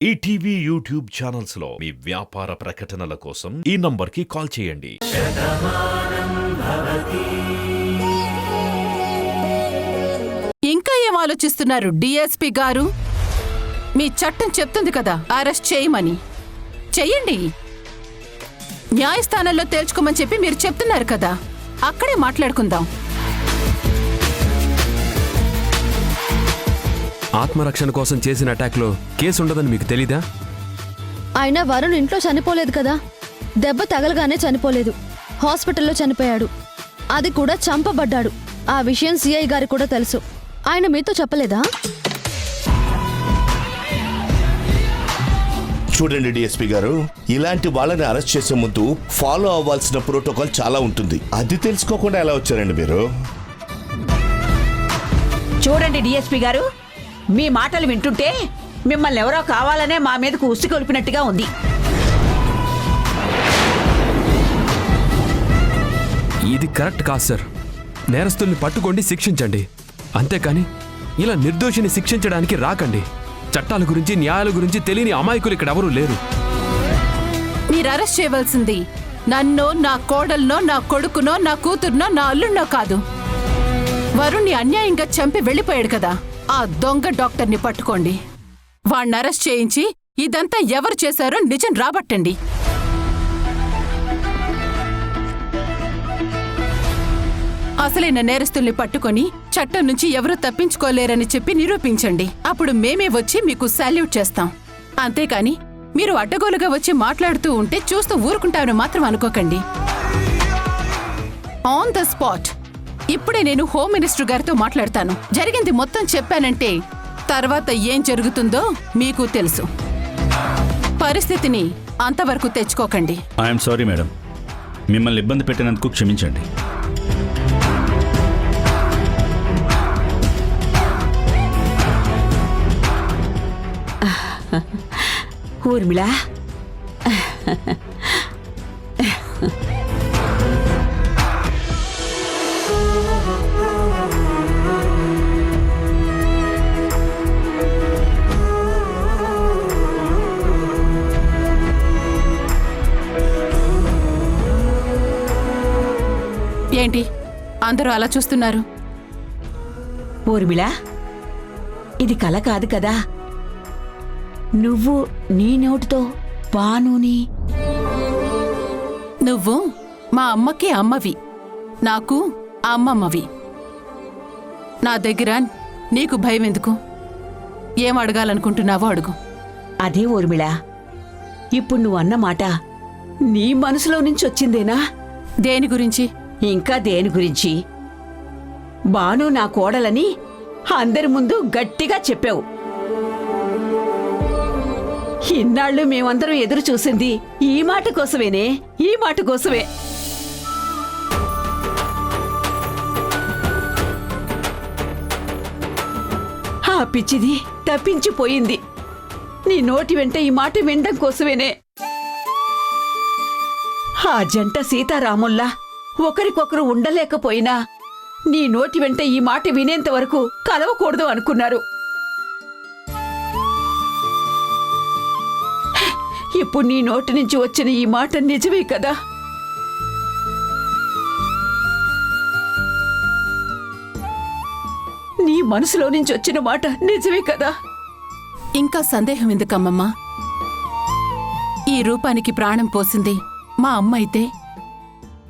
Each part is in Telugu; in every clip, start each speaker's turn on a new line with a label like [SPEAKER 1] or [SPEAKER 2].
[SPEAKER 1] ఈటీవీ యూట్యూబ్ ఛానల్స్ లో మీ వ్యాపార ప్రకటనల కోసం ఈ నంబర్కి కాల్ చేయండి.
[SPEAKER 2] ఇంకా ఏం ఆలోచిస్తున్నారు డిఎస్పీ గారు? మీ చట్టం చెప్తుంది కదా అరెస్ట్ చేయమని. చెయ్యండి. న్యాయస్థానంలో తేల్చుకోమని చెప్పి మీరు చెప్తున్నారు కదా, అక్కడే మాట్లాడుకుందాం.
[SPEAKER 3] ఆత్మరక్షణ కోసం చేసిన అటాక్లో కేసు ఉండదని మీకు తెలీదా?
[SPEAKER 4] అయినా వరుణ్ ఇంట్లో చనిపోలేదు కదా, దెబ్బ తగలగానే చనిపోలేదు, హాస్పిటల్లో చనిపోయాడు. అది కూడా చంపబడ్డాడు. ఆ విషయం సిఐ గారి కూడా తెలుసు. ఆయన మీతో చెప్పలేదా?
[SPEAKER 5] చూడండి డిఎస్పీ గారు, ఇలాంటి వాళ్ళని అరెస్ట్ చేసే ముందు ఫాలో అవ్వాల్సిన ప్రోటోకాల్ చాలా ఉంటుంది. అది తెలుసుకోకుండా ఎలా వచ్చారండి మీరు?
[SPEAKER 6] చూడండి డిఎస్పీ గారు, మీ మాటలు వింటుంటే మిమ్మల్ని ఎవరో కావాలనే మా మీదకు ఉసిగొల్పినట్టుగా ఉంది.
[SPEAKER 3] ఇది కరెక్ట్ కాదు సార్. నేరస్తుల్ని పట్టుకోండి, శిక్షించండి. అంతేకాని ఇలా నిర్దోషిని శిక్షించడానికి రాకండి. చట్టాల గురించి న్యాయాల గురించి తెలియని అమాయకులు ఇక్కడ ఎవరూ లేరు.
[SPEAKER 2] మీరు అరెస్ట్ చేయవలసింది నన్నో, నా కోడల్నో, నా కొడుకునో, నా కూతుర్నో, నా అల్లున్నో కాదు. వరుణ్ణి అన్యాయంగా చంపి వెళ్ళిపోయాడు కదా, ఆ దొంగ డాక్టర్ని పట్టుకోండి. వాణ్ణి అరెస్ట్ చేయించి ఇదంతా ఎవరు చేశారో నిజం రాబట్టండి. అసలైన నేరస్తుల్ని పట్టుకొని చట్టం నుంచి ఎవరూ తప్పించుకోలేరని చెప్పి నిరూపించండి. అప్పుడు మేమే వచ్చి మీకు సాల్యూట్ చేస్తాం. అంతేకాని మీరు అడ్డగోలుగా వచ్చి మాట్లాడుతూ ఉంటే చూస్తూ ఊరుకుంటామని మాత్రం అనుకోకండి. ఆన్ ద స్పాట్ ఇప్పుడే నేను హోమ్ మినిస్టర్ గారితో మాట్లాడతాను. జరిగింది మొత్తం చెప్పానంటే తర్వాత ఏం జరుగుతుందో మీకు తెలుసు. పరిస్థితిని అంతవరకు తెచ్చుకోకండి.
[SPEAKER 7] ఐఎమ్ సారీ మేడం, మిమ్మల్ని ఇబ్బంది పెట్టినందుకు క్షమించండి.
[SPEAKER 6] ఊర్మిళ,
[SPEAKER 2] ఏంటి అందరూ అలా చూస్తున్నారు?
[SPEAKER 6] ఊర్మిళ, ఇది కల కాదు కదా. నువ్వు నీ నోటితో పానుని.
[SPEAKER 2] నువ్వు మా అమ్మకి అమ్మవి, నాకు అమ్మమ్మవి. నా దగ్గర నీకు భయం ఎందుకు? ఏం అడగాలనుకుంటున్నావో అడుగు.
[SPEAKER 6] అదే ఊర్మిళ, ఇప్పుడు నువ్వు అన్న మాట నీ మనసులో నుంచి వచ్చిందేనా?
[SPEAKER 2] దేని గురించి?
[SPEAKER 6] ఇంకా దేని గురించి? బాను నా కోడలని అందరి ముందు గట్టిగా చెప్పావు. ఇన్నాళ్ళు మేమందరం ఎదురు చూసింది ఈ మాట కోసమేనే, ఈ మాట కోసమే. ఆ పిచ్చిది తప్పించిపోయింది నీ నోటి వెంట ఈ మాట వినడం కోసమేనే. ఆ జంట సీతారాముల్లా ఒకరికొకరు ఉండలేకపోయినా నీ నోటి వెంట ఈ మాట వినేంత వరకు కలవకూడదు అనుకున్నారు. ఇప్పుడు నీ నోటి నుంచి వచ్చిన ఈ మాట నిజమే కదా? నీ మనసులో నుంచి వచ్చిన మాట నిజమే కదా?
[SPEAKER 2] ఇంకా సందేహం ఎందుకమ్మమ్మా? ఈ రూపానికి ప్రాణం పోసింది మా అమ్మ అయితే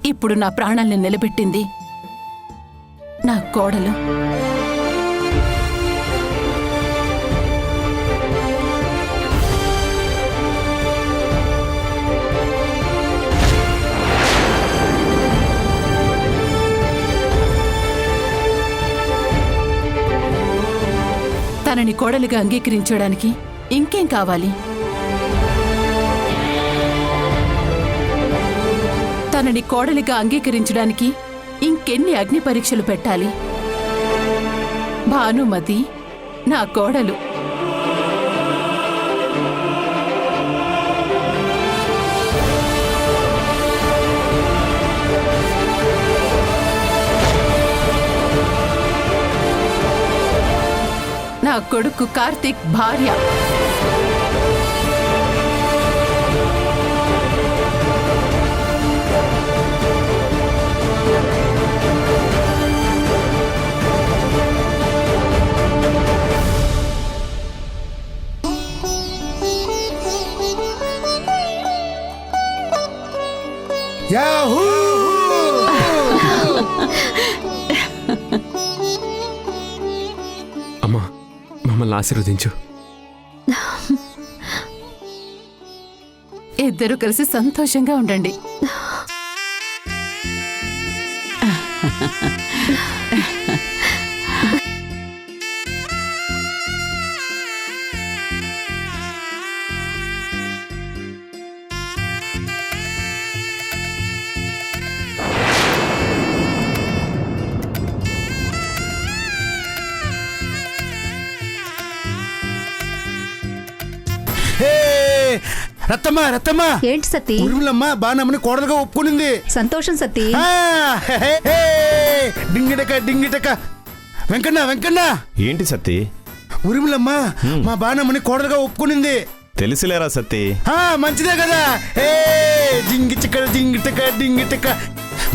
[SPEAKER 2] ఇప్పుడు నా ప్రాణాల్ని నిలబెట్టింది నా కోడలు. తనని కోడలిగా అంగీకరించడానికి ఇంకేం కావాలి? తనని కోడలిగా అంగీకరించడానికి ఇంకెన్ని అగ్ని పరీక్షలు పెట్టాలి? భానుమతి నా కోడలు. నా కొడుకు కార్తీక్ భార్య.
[SPEAKER 8] యాహూ!
[SPEAKER 3] అమ్మా మమ్మల్ని ఆశీర్వదించు.
[SPEAKER 2] ఇద్దరు కలిసి సంతోషంగా ఉండండి.
[SPEAKER 8] హే! రత్తమ్మా రత్తమ్మా,
[SPEAKER 9] ఏంటి సత్తి?
[SPEAKER 8] ఉరుములమ్మ బాణమ్మని కోడలుగా ఒప్పుకునింది.
[SPEAKER 9] సంతోషం సత్తి.
[SPEAKER 8] ఆ, హే, హే, డింగిటక డింగిటక. వెంకన్న వెంకన్న,
[SPEAKER 10] ఏంటి సత్తి?
[SPEAKER 8] ఉరుములమ్మ మా బాణమ్మని కోడలుగా ఒప్పుకునింది.
[SPEAKER 10] తెలిసిలేరా సత్తి?
[SPEAKER 8] మంచిదే కదా. ఏ డింగిటక డింగిటక డింగిటక.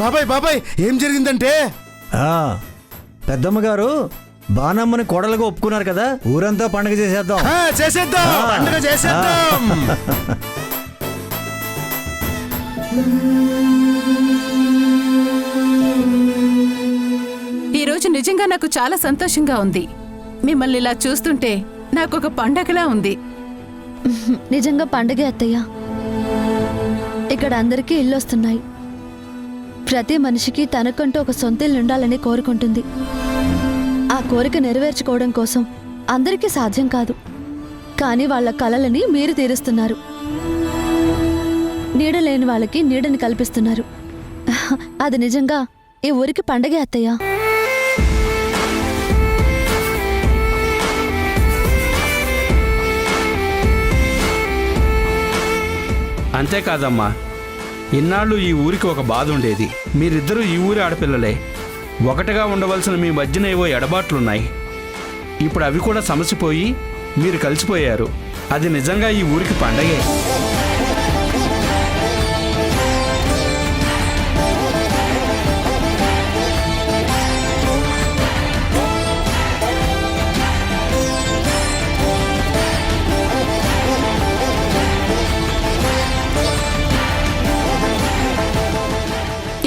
[SPEAKER 8] బాబాయ్ బాబాయ్, ఏం జరిగిందంటే
[SPEAKER 11] పెద్దమ్మ గారు బాణమ్మని కోడలుగా ఒప్పుకున్నారు కదా, ఊరంతా పండుగ చేసేద్దాం.
[SPEAKER 8] చేసేద్దాం, పండుగ చేసేద్దాం.
[SPEAKER 2] ఈ రోజు నిజంగా నాకు చాలా సంతోషంగా ఉంది. మిమ్మల్ని ఇలా చూస్తుంటే నాకు ఒక పండగలా ఉంది.
[SPEAKER 4] నిజంగా పండగే అత్తయ్య. ఇక్కడ అందరికీ ఇల్లు వస్తున్నాయి. ప్రతి మనిషికి తనకంటూ ఒక సొంత ఇల్లు ఉండాలని కోరుకుంటుంది. ఆ కోరిక నెరవేర్చుకోవడం కోసం అందరికీ సాధ్యం కాదు, కానీ వాళ్ళ కలలని మీరు తీరుస్తున్నారు. నీడ లేని వాళ్ళకి నీడని కల్పిస్తున్నారు. అది నిజంగా ఈ ఊరికి పండగే అత్తయ్య.
[SPEAKER 12] అంతేకాదమ్మా, ఇన్నాళ్ళు ఈ ఊరికి ఒక బాధ ఉండేది. మీరిద్దరూ ఈ ఊరి ఆడపిల్లలే. ఒకటిగా ఉండవలసిన మీ మధ్యన ఏవో ఎడబాట్లున్నాయి. ఇప్పుడు అవి కూడా సమసిపోయి మీరు కలిసిపోయారు. అది నిజంగా ఈ ఊరికి పండగే.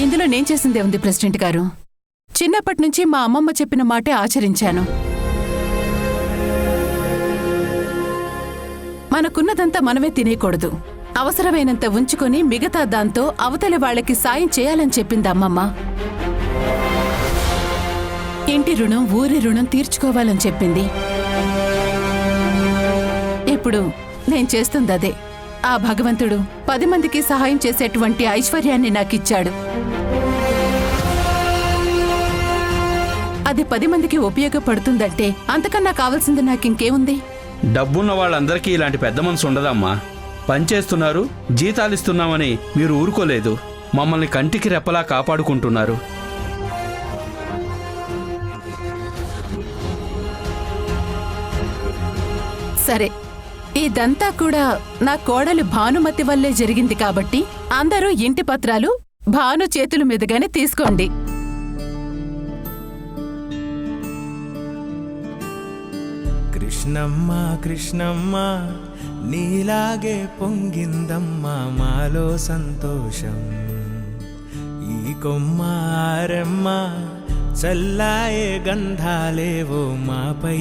[SPEAKER 2] ఇందులో నేను చేసిందే ఉంది ప్రెసిడెంట్ గారు. చిన్నప్పటి నుంచి మా అమ్మమ్మ చెప్పిన మాటే ఆచరించాను. మనకున్నదంతా మనమే తినేయకూడదు. అవసరమైనంత ఉంచుకొని మిగతా దాంతో అవతలి వాళ్ళకి సాయం చేయాలని చెప్పింది అమ్మమ్మ. ఇంటి రుణం ఊరి రుణం తీర్చుకోవాలని చెప్పింది. ఇప్పుడు నేను చేస్తుంది అదే. ఆ భగవంతుడు 10 మందికి సహాయం చేసేటువంటి ఐశ్వర్యాన్ని నాకిచ్చాడు. అది 10 మందికి ఉపయోగపడుతుందంటే అంతకన్నా కావాల్సింది నాకింకేముంది?
[SPEAKER 12] డబ్బున్న వాళ్ళందరికీ ఇలాంటి పెద్ద మనసు ఉండదమ్మా. పనిచేస్తున్నారు, జీతాలిస్తున్నామని మీరు ఊరుకోలేదు. మమ్మల్ని కంటికి రెప్పలా కాపాడుకుంటున్నారు.
[SPEAKER 2] సరే, ఇదంతా కూడా నా కోడలు భానుమతి వల్లే జరిగింది కాబట్టి అందరూ ఇంటి పత్రాలు భాను చేతుల మీదుగానే తీసుకోండి.
[SPEAKER 13] కృష్ణమ్మ కృష్ణమ్మ, నీలాగే పొంగిందమ్మా మాలో సంతోషం. ఈ కొమ్మ ఆరెమ్మ చల్లాయే గంధాలేవో మాపై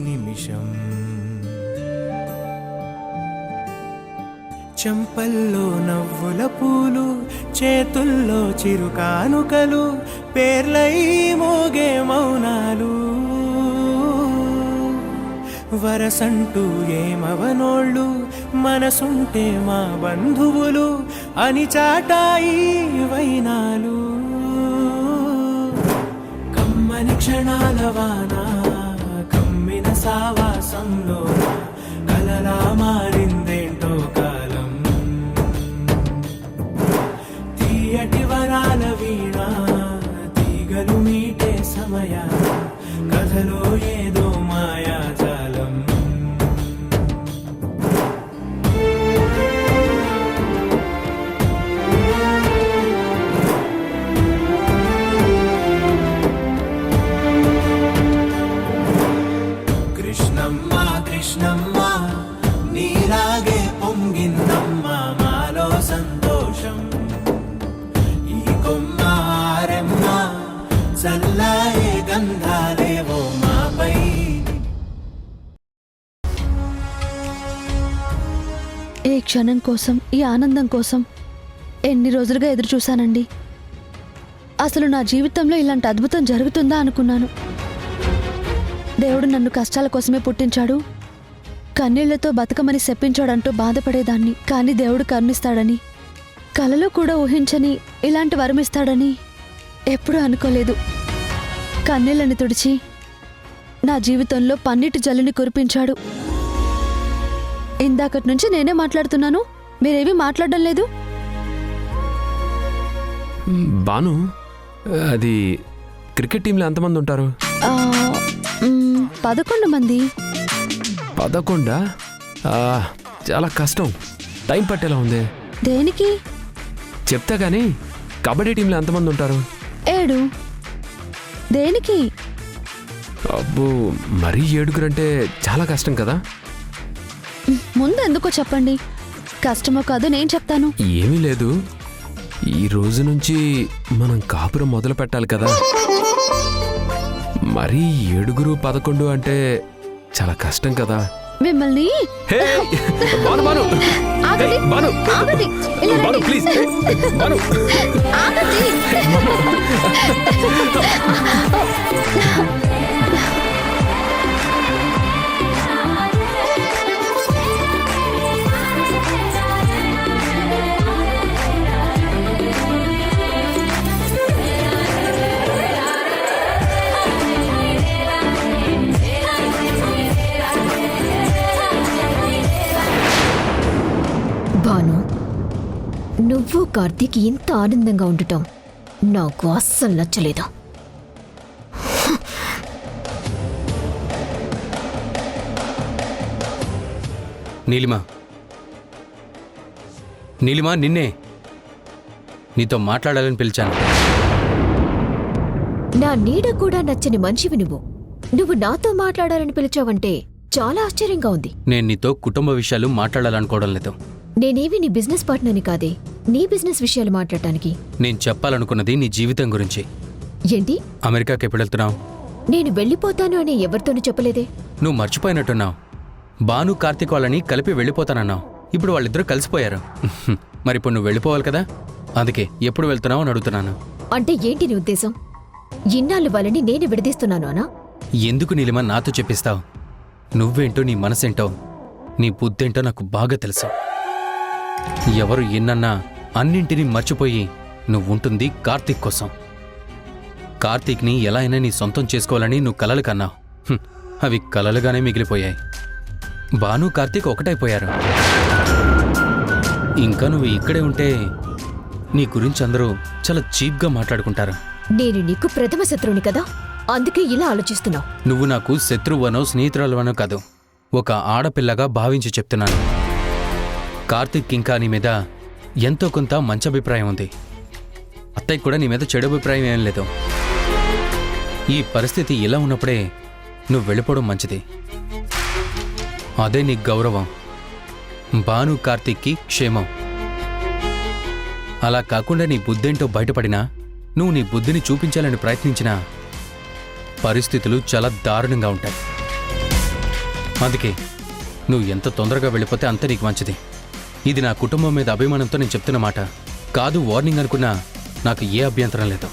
[SPEAKER 13] నిమిషం. చెంపల్లో నవ్వుల పూలు, చేతుల్లో చిరుకానుకలు, పేర్లై మోగే మౌనాలు. వరసంటూ ఏమవనోళ్ళు, మనసుంటే మా బంధువులు అని చాటాయి వైనాలు. కమ్మని క్షణాల వాన కమ్మిన సావాసంలో కలలా మారిందేంటో కాలం. తీయటి వరాల వీణ తీగలు మీటే సమయ కథలో ఏదో మాయాజాలం. కృష్ణమ్మ కృష్ణమ్మ, నీల
[SPEAKER 4] ఈ క్షణం కోసం, ఈ ఆనందం కోసం ఎన్ని రోజులుగా ఎదురు చూశానండి. అసలు నా జీవితంలో ఇలాంటి అద్భుతం జరుగుతుందా అనుకున్నాను. దేవుడు నన్ను కష్టాల కోసమే పుట్టించాడు, కన్నీళ్లతో బతకమని శప్పించాడంటూ బాధపడేదాన్ని. కానీ దేవుడు కరుణిస్తాడని, కలలో కూడా ఊహించని ఇలాంటి వరమిస్తాడని ఎప్పుడూ అనుకోలేదు. కన్నీళ్లని తుడిచి నా జీవితంలో పన్నీటి జల్లుని కురిపించాడు. ఇందాకటి నుంచి నేనే మాట్లాడుతున్నాను, మీరేమీ మాట్లాడడం లేదు.
[SPEAKER 3] బాను, అది క్రికెట్ టీంలో ఎంతమంది ఉంటారు?
[SPEAKER 4] 11 మంది.
[SPEAKER 3] 11? చాలా కష్టం, టైం పట్టేలా ఉంది.
[SPEAKER 4] దేనికి?
[SPEAKER 3] చెప్తా కానీ కబడ్డీ టీంలో ఎంతమంది ఉంటారు?
[SPEAKER 4] 7. దేనికి?
[SPEAKER 3] అబ్బో, మరీ 7 అంటే చాలా కష్టం కదా.
[SPEAKER 4] ముందు ఎందుకో చెప్పండి, కష్టమో కాదో నేను చెప్తాను.
[SPEAKER 3] ఏమీ లేదు, ఈ రోజు నుంచి మనం కాపురం మొదలు పెట్టాలి కదా. మరీ 7, 11 అంటే చాలా కష్టం కదా.
[SPEAKER 4] మిమ్మల్ని
[SPEAKER 3] హే, బాను, బాను.
[SPEAKER 4] ఆగండి,
[SPEAKER 3] హే, బాను.
[SPEAKER 4] ఆగండి, ఇలా
[SPEAKER 3] బాను,
[SPEAKER 4] రండి.
[SPEAKER 3] ప్లీజ్. హే, బాను.
[SPEAKER 4] ఆగండి.
[SPEAKER 9] భాను, నువ్వు కార్తీక్ ఇంత ఆనందంగా ఉండటం నాకు అస్సలు నచ్చలేదు.
[SPEAKER 12] నీలిమా, నీలిమా, నిన్నే నీతో మాట్లాడాలని పిలిచాను.
[SPEAKER 9] నా నీడ కూడా నచ్చని మనిషివి నువ్వు. నువ్వు నాతో మాట్లాడాలని పిలిచావంటే చాలా ఆశ్చర్యంగా ఉంది.
[SPEAKER 12] నేను నీతో కుటుంబ విషయాలు మాట్లాడాలనుకోవడం లేదు.
[SPEAKER 9] నేనేవి నీ బిజినెస్ పార్ట్నర్ని కాదే, నీ బిజినెస్ విషయాలు మాట్లాడటానికి.
[SPEAKER 12] నేను చెప్పాలనుకున్నది నీ జీవితం గురించి.
[SPEAKER 9] ఏంటి?
[SPEAKER 12] అమెరికాకి ఎప్పుడు వెళ్తున్నావు?
[SPEAKER 9] నేను వెళ్ళిపోతాను అని ఎవరితోనూ చెప్పలేదే.
[SPEAKER 12] నువ్వు మర్చిపోయినట్టున్నావు. భాను, కార్తీక్ వాళ్ళని కలిపి వెళ్ళిపోతానన్నావు. ఇప్పుడు వాళ్ళిద్దరూ కలిసిపోయారు. మరి ఇప్పుడు నువ్వు వెళ్ళిపోవాలి కదా, అందుకే ఎప్పుడు వెళ్తున్నావు అని అడుగుతున్నాను.
[SPEAKER 9] అంటే ఏంటి నీ ఉద్దేశం? ఇన్నాళ్ళు వాళ్ళని నేను విడదీస్తున్నాను అనా?
[SPEAKER 12] ఎందుకు నీలిమా నాతో చెప్పిస్తావు? నువ్వేంటో, నీ మనసేంటో, నీ బుద్ధేంటో నాకు బాగా తెలుసు. ఎవరు ఎన్నన్నా అన్నింటినీ మర్చిపోయి నువ్వుంటుంది కార్తీక్ కోసం. కార్తీక్ని ఎలా అయినా నీ సొంతం చేసుకోవాలని నువ్వు కలలు కన్నావు. అవి కలలుగానే మిగిలిపోయాయి. భాను, కార్తీక్ ఒకటైపోయారు. ఇంకా నువ్వు ఇక్కడే ఉంటే నీ గురించి అందరూ చాలా చీప్గా మాట్లాడుకుంటారు.
[SPEAKER 9] నేను నీకు ప్రథమ శత్రువుని కదా, అందుకే ఇలా ఆలోచిస్తున్నావు.
[SPEAKER 12] నువ్వు నాకు శత్రువనో స్నేహితురాలవనో కాదు, ఒక ఆడపిల్లగా భావించి చెప్తున్నాను. కార్తీక్ ఇంకా నీ మీద ఎంతో కొంత మంచి అభిప్రాయం ఉంది. అత్తయ్య కూడా నీ మీద చెడు అభిప్రాయం ఏం లేదు. ఈ పరిస్థితి ఇలా ఉన్నప్పుడే నువ్వు వెళ్ళిపోవడం మంచిది. అదే నీకు గౌరవం. భాను, కార్తీక్కి క్షేమం. అలా కాకుండా నీ బుద్ధేంటో బయటపడినా, నువ్వు నీ బుద్ధిని చూపించాలని ప్రయత్నించినా పరిస్థితులు చాలా దారుణంగా ఉంటాయి. అందుకే నువ్వు ఎంత తొందరగా వెళ్ళిపోతే అంత నీకు మంచిది. ఇది నా కుటుంబం మీద అభిమానంతో నేను చెప్తున్న మాట కాదు, వార్నింగ్ అనుకున్నా నాకు ఏ అభ్యంతరం లేదు.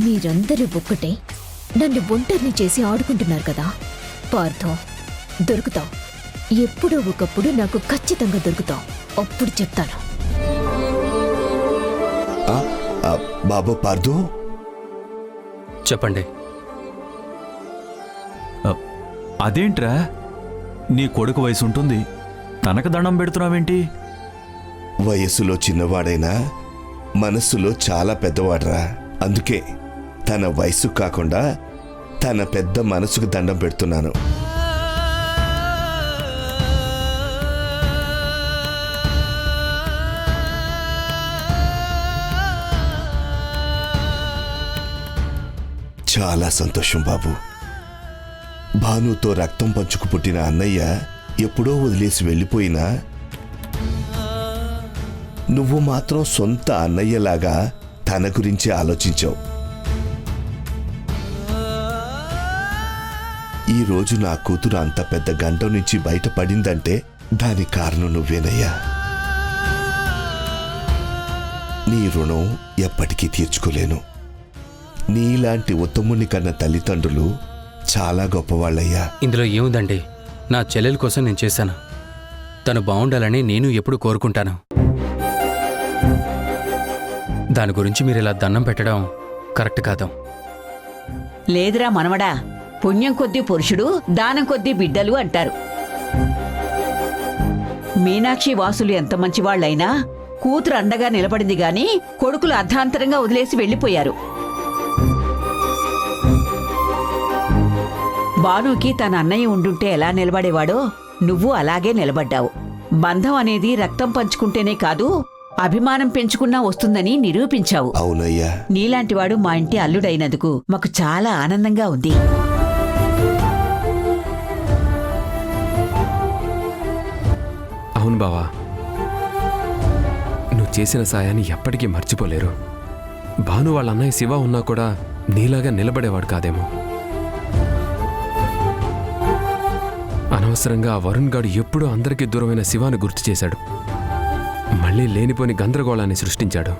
[SPEAKER 9] మీరందరూ ఒక్కటే నన్ను ఒంటరిని చేసి ఆడుకుంటున్నారు కదా. పార్థం, దొరుకుతావు. ఎప్పుడో ఒకప్పుడు నాకు ఖచ్చితంగా దొరుకుతావు. అప్పుడు చెప్తాను.
[SPEAKER 5] బాబు పార్థు,
[SPEAKER 12] చెప్పండి.
[SPEAKER 10] అదేంట్రా, నీ కొడుకు వయసు ఉంటుంది, తనకు దండం పెడుతున్నావేంటి?
[SPEAKER 5] వయస్సులో చిన్నవాడైనా మనస్సులో చాలా పెద్దవాడరా. అందుకే తన వయసు కాకుండా తన పెద్ద మనసుకు దండం పెడుతున్నాను. చాలా సంతోషం బాబు. భానుతో రక్తం పంచుకు పుట్టిన అన్నయ్య ఎప్పుడో వదిలేసి వెళ్ళిపోయినా నువ్వు మాత్రం సొంత అన్నయ్యలాగా తన గురించి ఆలోచించావు. ఈ రోజు నా కూతురు అంత పెద్ద గండం నుంచి బయటపడిందంటే దానికి కారణం నువ్వేనయ్యా. నీ రుణం ఎప్పటికీ తీర్చుకోలేను. నీలాంటి ఉత్తముని కన్న తల్లిదండ్రులు చాలా గొప్పవాళ్ళయ్యా.
[SPEAKER 12] ఇందులో ఏముందండి, నా చెల్లెల కోసం నేను చేశాను. తను బాగుండాలని నేను ఎప్పుడు కోరుకుంటాను. దాని గురించి మీరు ఇలా దండం పెట్టడం కరెక్ట్ కాదు.
[SPEAKER 6] లేదురా మనవడా, పుణ్యం కొద్దీ పురుషుడు, దానం కొద్దీ బిడ్డలు అంటారు. మీనాక్షి వాసులు ఎంత మంచివాళ్లైనా కూతురు అండగా నిలబడింది గాని కొడుకులు అర్ధాంతరంగా వదిలేసి వెళ్లిపోయారు. బానుకి తన అన్నయ్య ఉండుంటే ఎలా నిలబడేవాడో నువ్వు అలాగే నిలబడ్డావు. బంధం అనేది రక్తం పంచుకుంటేనే కాదు, అభిమానం పెంచుకున్నా వస్తుందని నిరూపించావు.
[SPEAKER 5] అవునయ్యా.
[SPEAKER 6] నీలాంటివాడు మా ఇంటి అల్లుడైనందుకు మాకు చాలా ఆనందంగా ఉంది.
[SPEAKER 3] అవును బావా, నువ్వు చేసిన సాయాన్ని ఎప్పటికీ మర్చిపోలేరు. భాను వాళ్ళ అన్నయ్య శివ ఉన్నా కూడా నీలాగా నిలబడేవాడు కాదేమో. అనవసరంగా ఆ వరుణ్ గాడు ఎప్పుడూ అందరికీ దూరమైన శివాను గుర్తు చేశాడు. మళ్ళీ లేనిపోని గందరగోళాన్ని సృష్టించాడు.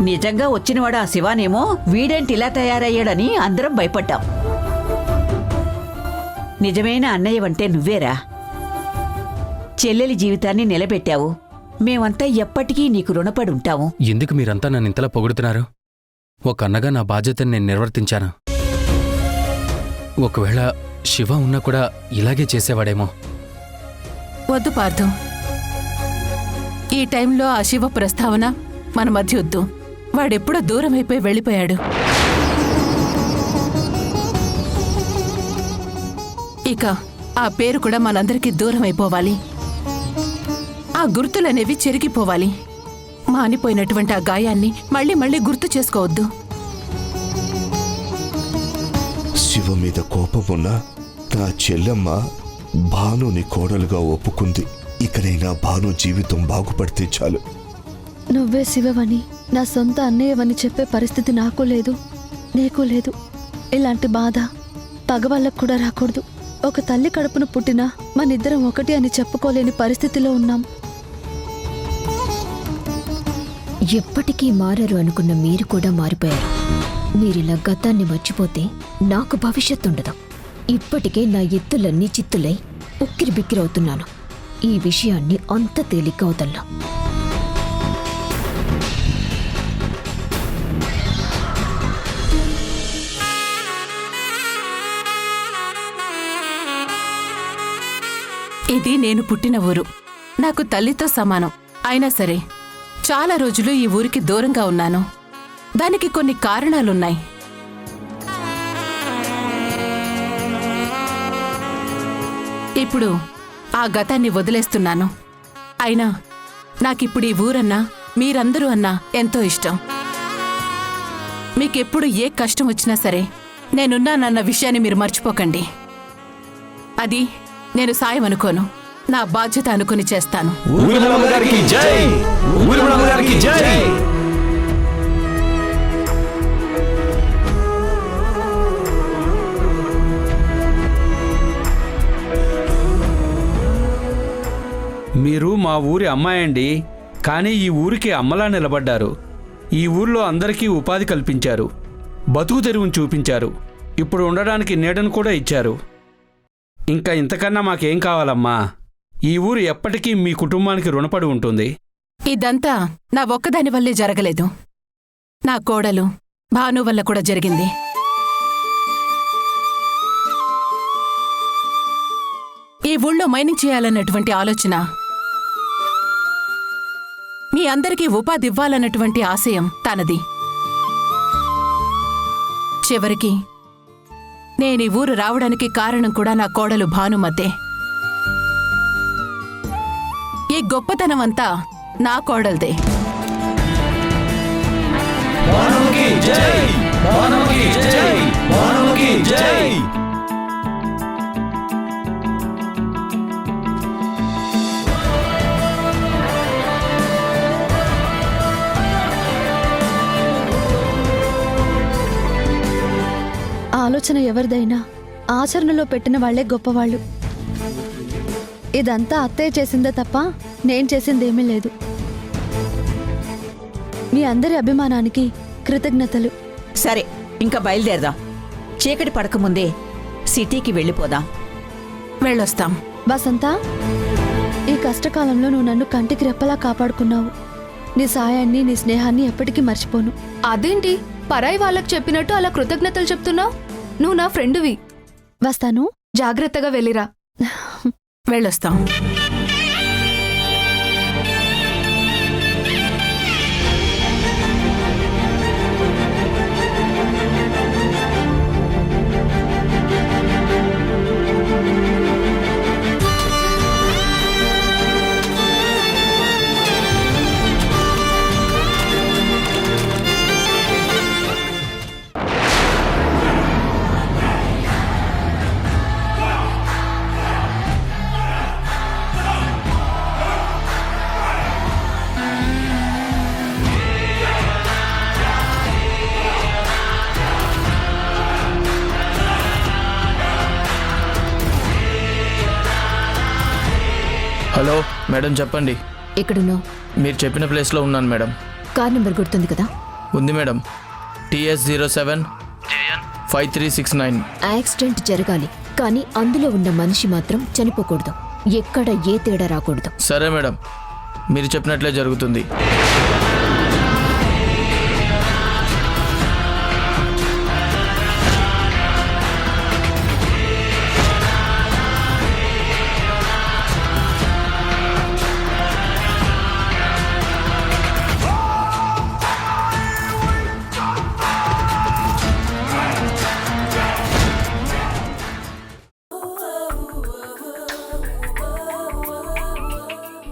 [SPEAKER 6] నిజంగా వచ్చినవాడు ఆ శివానేమో వీడేంటి ఇలా తయారయ్యాడని అందరం భయపడ్డాం. నిజమైన అన్నయ్యవంటే నువ్వేరా. చెల్లెలి జీవితాన్ని నిలబెట్టావు. మేమంతా ఎప్పటికీ నీకు రుణపడి ఉంటాము.
[SPEAKER 12] ఎందుకు మీరంతా నన్ను ఇంతలా పొగుడుతున్నారు? ఒక అన్నగా నా బాధ్యతను నేను నిర్వర్తించాను. ఒకవేళ శివ ఉన్నా కూడా ఇలాగే చేసేవాడేమో.
[SPEAKER 2] వద్దు పార్థు, ఈ టైంలో ఆ శివ ప్రస్తావన మన మధ్య వద్దు. వాడెప్పుడో దూరం అయిపోయి వెళ్ళిపోయాడు. ఇక ఆ పేరు కూడా మనందరికీ దూరం అయిపోవాలి. ఆ గుర్తులనేవి చెరిగిపోవాలి. మానిపోయినటువంటి ఆ గాయాన్ని మళ్ళీ మళ్ళీ గుర్తు చేసుకోవద్దు.
[SPEAKER 5] శివ మీద కోపమున్న నా చెల్లెమ్మ భానుని కోడలుగా ఒప్పుకుంది. ఇకనైనా భాను జీవితం బాగుపడితే చాలు.
[SPEAKER 4] నువ్వే శివవని, నా సొంత అన్నయ్యవని చెప్పే పరిస్థితి నాకు లేదు, నీకు లేదు. ఇలాంటి బాధ పగవాళ్ళకు కూడా రాకూడదు. ఒక తల్లి కడుపును పుట్టినా మనిద్దరం ఒకటి అని చెప్పుకోలేని పరిస్థితిలో ఉన్నాం.
[SPEAKER 9] ఎప్పటికీ మారరు అనుకున్న మీరు కూడా మారిపోయారు. మీరిలా గతాన్ని మర్చిపోతే నాకు భవిష్యత్తు ఉండదు. ఇప్పటికే నా ఎత్తులన్నీ చిత్తులై ఉక్కిరి బిక్కిరవుతున్నాను. ఈ విషయాన్ని అంత తేలిగ్గా వదల్లా.
[SPEAKER 2] ఇది నేను పుట్టిన ఊరు. నాకు తల్లితో సమానం. అయినా సరే చాలా రోజులు ఈ ఊరికి దూరంగా ఉన్నాను. దానికి కొన్ని కారణాలున్నాయి. ఇప్పుడు ఆ గతాన్ని వదిలేస్తున్నాను. అయినా నాకిప్పుడు ఈ ఊరన్నా మీరందరూ అన్నా ఎంతో ఇష్టం. మీకెప్పుడు ఏ కష్టం వచ్చినా సరే నేనున్నానన్న విషయాన్ని మీరు మర్చిపోకండి. అది నేను సాయం అనుకోను, నా బాధ్యత అనుకుని చేస్తాను.
[SPEAKER 12] మీరు మా ఊరి అమ్మాయండి, కానీ ఈ ఊరికి అమ్మలా నిలబడ్డారు. ఈ ఊర్లో అందరికీ ఉపాధి కల్పించారు, బతుకు తెరువును చూపించారు, ఇప్పుడు ఉండడానికి నీడను కూడా ఇచ్చారు. ఇంకా ఇంతకన్నా మాకేం కావాలమ్మా? ఈ ఊరు ఎప్పటికీ మీ కుటుంబానికి రుణపడి ఉంటుంది.
[SPEAKER 2] ఇదంతా నా ఒక్కదాని వల్లే జరగలేదు. నా కోడలు భాను వల్ల కూడా జరిగింది. ఈ ఊళ్ళో మైనింగ్ చేయాలన్నటువంటి ఆలోచన, మీ అందరికీ ఉపాధి ఇవ్వాలన్నటువంటి ఆశయం తనది. చివరికి నేనీ ఊరు రావడానికి కారణం కూడా నా కోడలు భానుమతే. ఈ గొప్పతనమంతా నా కోడల్దే.
[SPEAKER 4] ఆలోచన ఎవరిదైనా ఆచరణలో పెట్టిన వాళ్లే గొప్పవాళ్ళు. ఇదంతా అత్తయ్య చేసిందే తప్ప నేను చేసిందేమీ లేదు. మీ అందరి అభిమానానికి కృతజ్ఞతలు.
[SPEAKER 6] సరే, ఇంకా బయలుదేరదాం. చీకటి పడకముందే సిటీకి వెళ్ళిపోదాం.
[SPEAKER 2] వెళ్ళొస్తాం.
[SPEAKER 4] వసంత, ఈ కష్టకాలంలో నువ్వు నన్ను కంటికి రెప్పలా కాపాడుకున్నావు. నీ సాయాన్ని, నీ స్నేహాన్ని ఎప్పటికీ మర్చిపోను.
[SPEAKER 9] అదేంటి పరాయి వాళ్ళకి చెప్పినట్టు అలా కృతజ్ఞతలు చెప్తున్నావు? నువ్వు నా ఫ్రెండువి.
[SPEAKER 4] వస్తాను.
[SPEAKER 9] జాగ్రత్తగా వెళ్ళిరా.
[SPEAKER 2] వెళ్ళొస్తాం.
[SPEAKER 14] హలో మేడం, చెప్పండి.
[SPEAKER 9] ఎక్కడున్నావు?
[SPEAKER 14] మీరు చెప్పిన ప్లేస్లో ఉన్నాను మేడం.
[SPEAKER 9] కార్ నెంబర్ గుర్తుంది కదా?
[SPEAKER 14] ఉంది మేడం. TS07 5369.
[SPEAKER 9] యాక్సిడెంట్ జరగాలి, కానీ అందులో ఉన్న మనిషి మాత్రం చనిపోకూడదు. ఎక్కడ ఏ తేడా రాకూడదు.
[SPEAKER 14] సరే మేడం, మీరు చెప్పినట్లే జరుగుతుంది.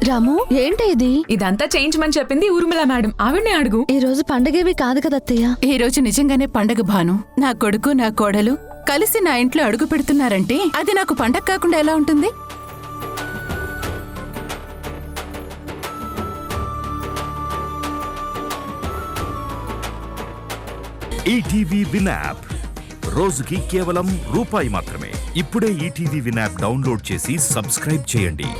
[SPEAKER 4] రాము, ఏంటి ఇది?
[SPEAKER 15] ఇదంతా చేయించమని చెప్పింది ఊర్మిళ మేడం. ఆవిడ్ని అడుగు.
[SPEAKER 4] ఈ రోజు పండగేవి కాదు కదా అత్తయ్య.
[SPEAKER 2] ఈ రోజు నిజంగానే పండగ భాను. నా కొడుకు, నా కోడలు కలిసి నా ఇంట్లో అడుగు పెడుతున్నారంటే అది నాకు పండగ కాకుండా ఎలా ఉంటుంది?
[SPEAKER 1] ఈటీవీ విన్ యాప్ రోజుకి కేవలం రూపాయి మాత్రమే. ఇప్పుడే ఈటీవీ విన్ యాప్ డౌన్లోడ్ చేసి సబ్స్క్రైబ్ చేయండి.